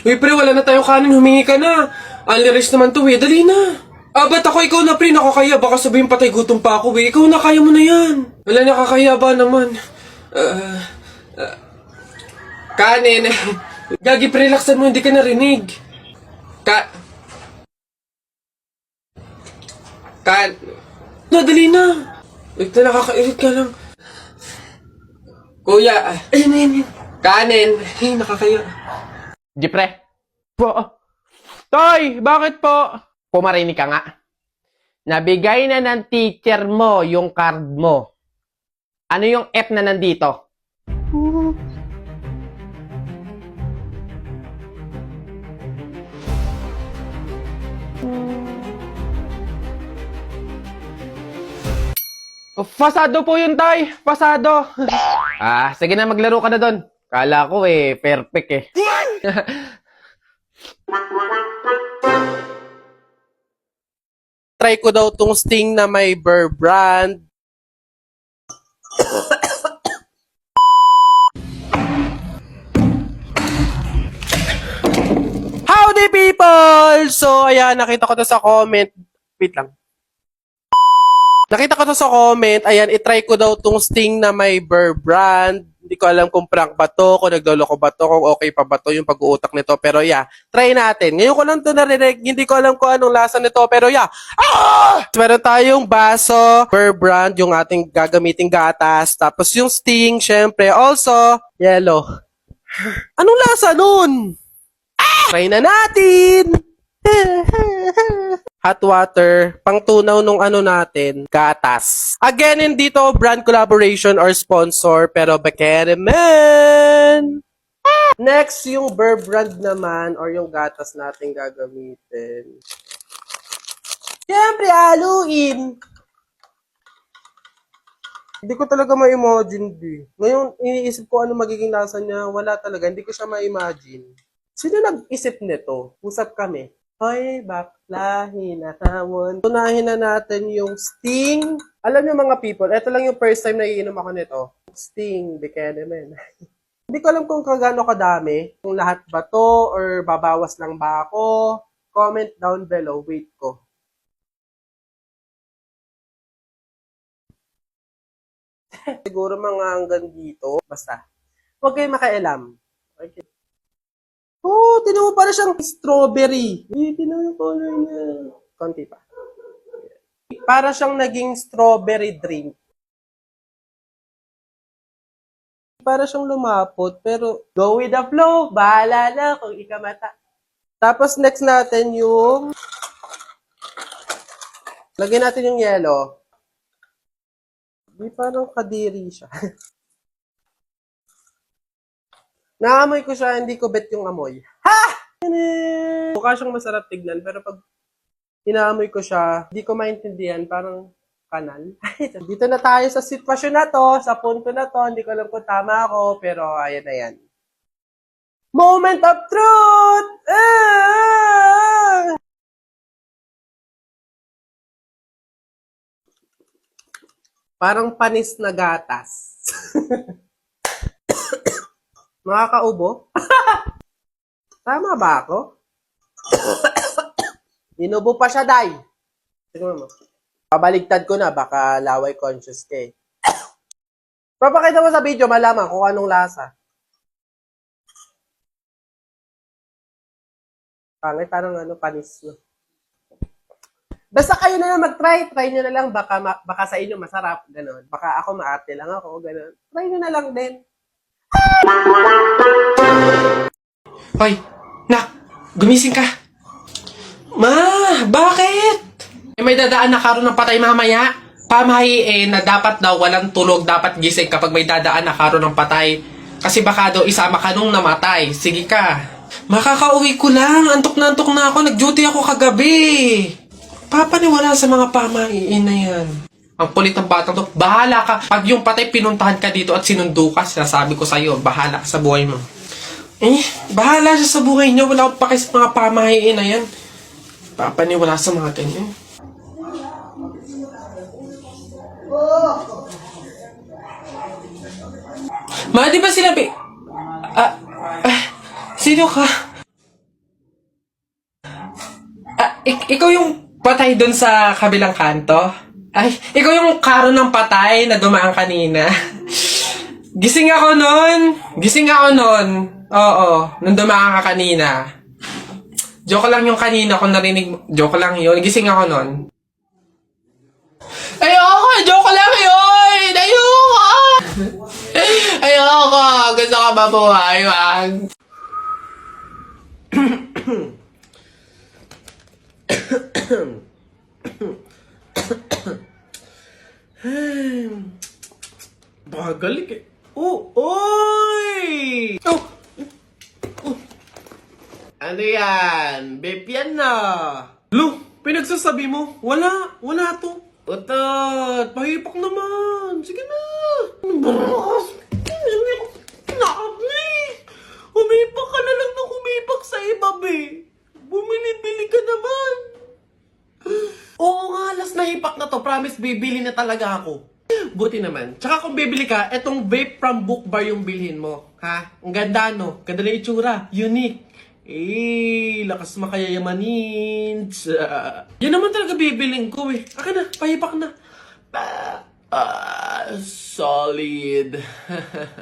Uy, pre, wala na tayong kanin. Humingi ka na. Unli-rice naman to, eh. Dali na. Ba't ako? Ikaw na, pre. Nakakaya. Baka sabihin patay gutom pa ako, eh. Ikaw na, kaya mo na yan. Wala, nakakaya ba naman? Kanin. Gagi, pre, relaxan mo. Hindi ka narinig. Dali na. Wait na, nakakairit ka lang. Kuya, ayun. Kanin. Ay, nakakaya. Jipre. Po. Toy, bakit po? Pumarinig ka nga. Nabigay na ng teacher mo yung card mo. Ano yung F na nandito? Pasado po yun, Tay. Pasado. Sige na, maglaro ka na doon. Kala ko perfect eh. Try ko daw tong Sting na may Burr brand. Howdy people! So, ayan, nakita ko to sa comment. Wait lang. Nakita ko to sa comment. Ayan, itry ko daw tong Sting na may Burr brand. Hindi ko alam kung prank ba to, kung nagloloko ba to, kung okay pa ba to yung pag-uutak nito. Pero yeah, try natin. Ngayon ko lang to narinig. Hindi ko alam kung anong lasa nito. Pero yeah. Meron tayong baso, Burr brand, yung ating gagamiting gatas. Tapos yung Sting, syempre. Also, yellow. Anong lasa nun? Try na natin! Hot water, pangtunaw nung natin, gatas. Again, hindi to brand collaboration or sponsor, pero bakere man! Next, yung Burr brand naman, or yung gatas natin gagamitin. Siyempre, haluin! Hindi ko talaga ma-imagine, Ngayon, iniisip ko ano magiging lasa niya. Wala talaga, hindi ko siya ma-imagine. Sino nag-isip nito? Usap kami. Hoy, bakla, hinahamon. Tunahin na natin yung Sting. Alam niyo mga people, ito lang yung first time na iinom ako nito. Sting, Bekenemen. Hindi ko alam kung kagano kadami. Kung lahat ba to or babawas lang ba ako. Comment down below. Wait ko. Siguro mga hanggang dito. Basta. Huwag kayong makialam. Okay. Tinan mo para siyang strawberry. Tinan mo yung color niya. Konti pa. Para siyang naging strawberry drink. Para siyang lumapot, pero go with the flow. Bahala na kung ikamata. Tapos next natin yung lagyan natin yung yellow. Di parang kadiri siya. Naamoy ko siya, hindi ko bet yung amoy. Ha! Mukha siyang masarap tignan, pero pag inaamoy ko siya, hindi ko maintindihan, parang kanal. Dito na tayo sa sitwasyon na to, sa punto na to, hindi ko alam kung tama ako, pero ayan na yan. Moment of truth! Parang panis na gatas. Makakaubo? Tama ba ako? Inubo pa siya, Day. Tignan mo. Pabaligtad ko na, baka laway conscious ka eh. Papakita mo sa video, malaman kung anong lasa. Pangit, parang panis, no? Basta kayo na lang mag-try. Try nyo na lang. Baka sa inyo masarap. Ganon. Baka ako maarte lang ako. Ganon. Try nyo na lang din. Hoy, nak, gumising ka. Ma, bakit? May dadaan na karon ng patay mamaya. Pamahiin na dapat daw walang tulog, dapat gising kapag may dadaan na karon ng patay. Kasi baka daw isama ka nung namatay. Sige ka. Makakauwi ko lang. Antok na ako. Nag-duty ako kagabi. Papaniwala sa mga pamahiin na yan. Ang kulit ng batang to. Bahala ka. Pag yung patay pinuntahan ka dito at sinundo ka, sinasabi ko sa'yo, bahala ka sa buhay mo. Bahala siya sa buhay niya. Wala akong paki sa mga pamahiin na yan. Papaniwala sa mga ganyan. Ma, di ba sinabi? Sino ka? ikaw yung patay dun sa kabilang kanto? Ay, ikaw yung karo ng patay na dumaan kanina. Gising ako nun. Oo, nung dumaan ka kanina. Joke lang yung kanina kung narinig mo. Joke lang yun. Gising ako nun. Ayoko! Joke lang yun! Ayoko! Ayoko! Gusto ko mabuhay, wag. Bagalik eh. Oh! Oy! Oh! Ano yan? Babe yan na. Lo, pinagsasabi mo? Wala to. Utot, pahipak naman. Sige na. Humipak ka na lang ng humipak sa iba, be. Bumili-bili ka naman. Oo nga, last na hipak na to. Promise, bibili na talaga ako. Buti naman. Tsaka kung bibili ka, etong vape from Book Bar yung bilhin mo. Ha? Ang ganda, no? Ganda na itsura. Unique. Lakas makayayamanin. Yan naman talaga bibiling ko eh. Akin na, pahipak na. Solid.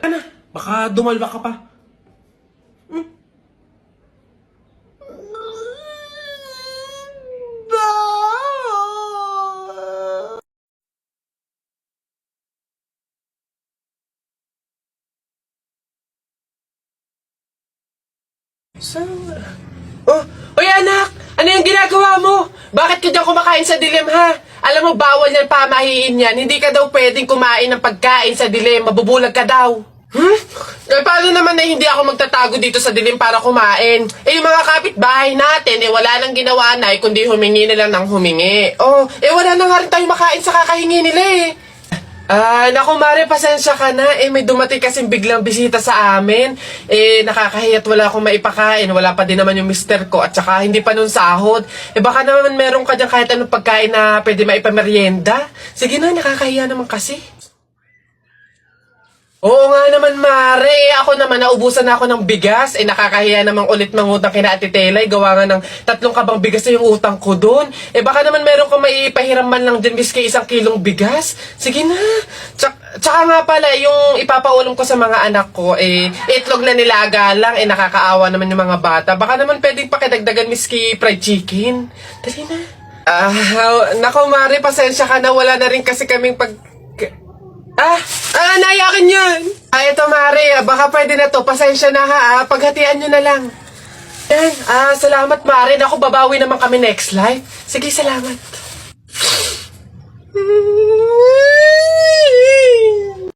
Ano? Baka dumalwa ka pa. Oh, oy anak! Ano yung ginagawa mo? Bakit ka dyan kumakain sa dilim, ha? Alam mo, bawal yan, pamahiin yan. Hindi ka daw pwedeng kumain ng pagkain sa dilim. Mabubulag ka daw. Eh, paano naman na hindi ako magtatago dito sa dilim para kumain? Eh, yung mga kapitbahay natin, wala nang ginawa na, kundi humingi na lang ng humingi. Oh, wala na nga rin tayo makain sa kakahingi nila, eh. Naku Mare, pasensya ka na. May dumating kasing biglang bisita sa amin. Nakakahiya't wala akong maipakain. Wala pa din naman yung mister ko. At saka hindi pa nun sahod. Baka naman meron ka dyan kahit anong pagkain na pwede maipamerienda. Sige na, nakakahiya naman kasi. Oo nga naman, Mare. Ako naman, naubusan na ako ng bigas. Nakakahiya namang ulit mangutang kina Ate Telay. Gawa nga ng 3 kabang bigas na yung utang ko doon. Baka naman meron kang maipahiram man lang dyan miski 1 kilong bigas. Sige na. Tsaka nga pala, yung ipapaulam ko sa mga anak ko, itlog na nilaga lang. Nakakaawa naman yung mga bata. Baka naman pwedeng pakidagdagan miski fried chicken. Dali na. Nako, Mare, pasensya ka na. Wala na rin kasi kaming nayakin yun. Ito Mare, baka pwede na to. Pasensya na ha, paghatian nyo na lang. Yan, salamat Mare. Naku, babawi naman kami next life. Sige, salamat.